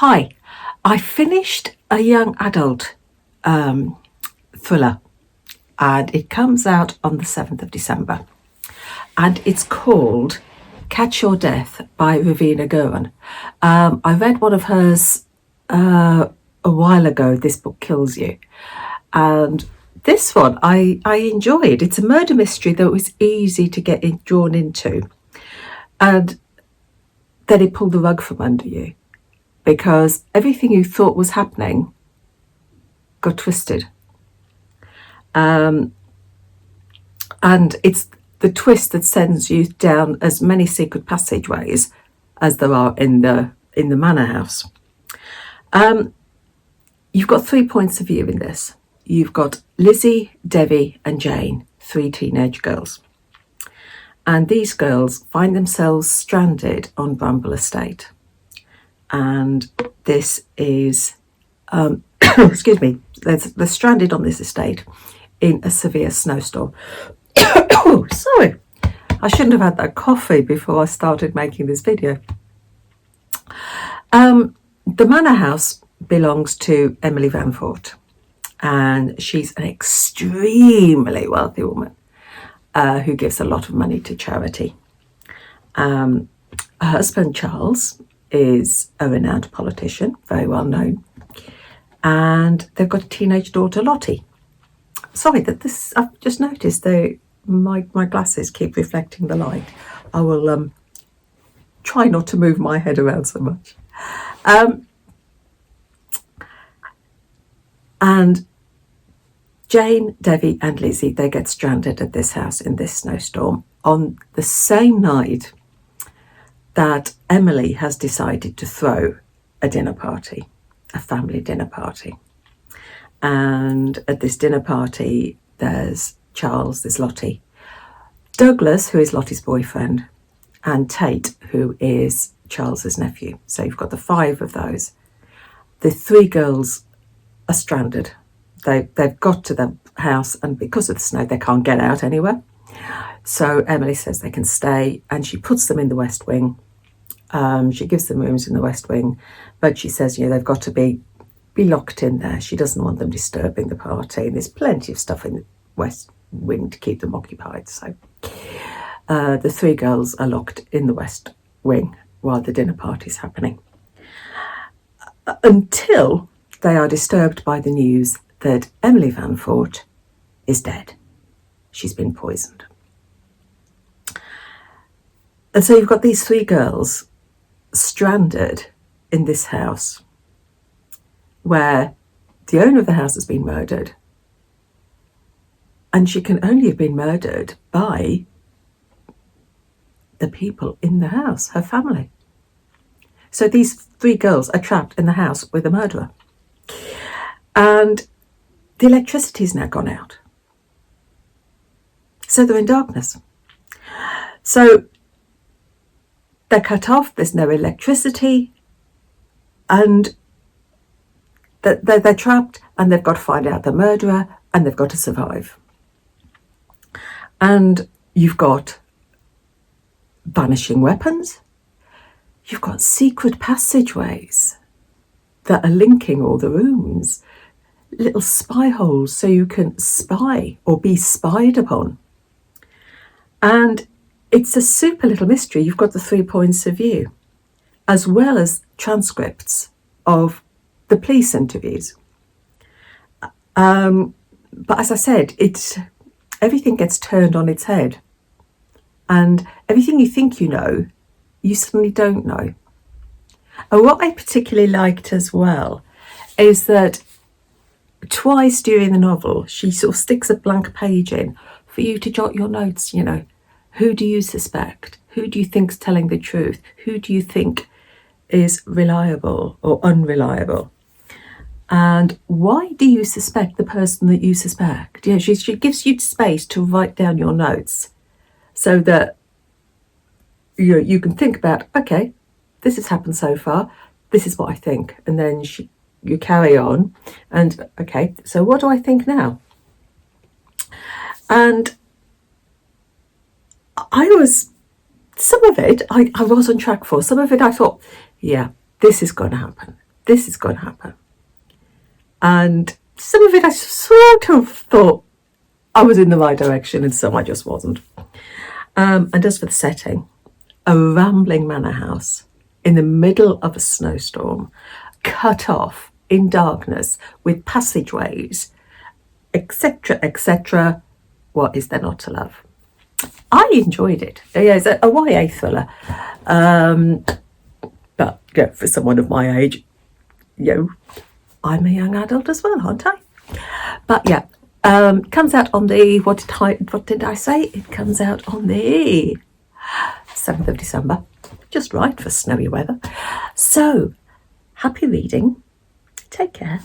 Hi, I finished a young adult thriller and it comes out on the 7th of December and it's called Catch Your Death by Ravena Guron. I read one of hers a while ago, This Book Kills You, and this one I enjoyed. It's a murder mystery that was easy to get drawn into, and then it pulled the rug from under you because everything you thought was happening got twisted. And it's the twist that sends you down as many secret passageways as there are in the manor house. You've got 3 points of view in this. You've got Lizzie, Debbie and Jane, 3 teenage girls. And these girls find themselves stranded on Bramble Estate. And this is, excuse me, they're stranded on this estate in a severe snowstorm. Oh, sorry. I shouldn't have had that coffee before I started making this video. The manor house belongs to Emily Van Fort, and she's an extremely wealthy woman who gives a lot of money to charity. Her husband Charles is a renowned politician, very well known, and they've got a teenage daughter Lottie. Sorry, I've just noticed my glasses keep reflecting the light. I will try not to move my head around so much. And Jane, Debbie and Lizzie, they get stranded at this house in this snowstorm on the same night that Emily has decided to throw a dinner party, a family dinner party. And at this dinner party, there's Charles, there's Lottie, Douglas, who is Lottie's boyfriend, and Tate, who is Charles's nephew. So you've got the 5 of those. The 3 girls are stranded. They've got to the house, and because of the snow, they can't get out anywhere. So Emily says they can stay, and she puts them in the West Wing. She gives them rooms in the West Wing, but she says, they've got to be locked in there. She doesn't want them disturbing the party. And there's plenty of stuff in the West Wing to keep them occupied. So the 3 girls are locked in the West Wing while the dinner party's happening, until they are disturbed by the news that Emily Van Fort is dead. She's been poisoned. And so you've got these 3 girls stranded in this house where the owner of the house has been murdered, and she can only have been murdered by the people in the house, her family. So these 3 girls are trapped in the house with a murderer. And the electricity's now gone out. So they're in darkness. So they're cut off, there's no electricity, and they're trapped, and they've got to find out the murderer, and they've got to survive. And you've got vanishing weapons. You've got secret passageways that are linking all the rooms, little spy holes so you can spy or be spied upon. And it's a super little mystery. You've got the 3 points of view, as well as transcripts of the police interviews. But as I said, everything gets turned on its head. And everything you think you know, you suddenly don't know. And what I particularly liked as well is that twice during the novel, she sort of sticks a blank page in for you to jot your notes, Who do you suspect? Who do you think's telling the truth? Who do you think is reliable or unreliable? And why do you suspect the person that you suspect? She gives you space to write down your notes so that you can think about, okay, this has happened so far, this is what I think. And then you carry on and, okay, so what do I think now? And some of it I was on track for. Some of it I thought, yeah, this is going to happen. this is going to happen. And some of it I sort of thought I was in the right direction, and some I just wasn't. And as for the setting, a rambling manor house in the middle of a snowstorm, cut off in darkness with passageways, etc., etc. What is there not to love? I enjoyed it. Yeah, it's a YA thriller. But yeah, for someone of my age, I'm a young adult as well, aren't I? But yeah, comes out on the, what did I say? It comes out on the 7th of December. Just right for snowy weather. So, happy reading. Take care.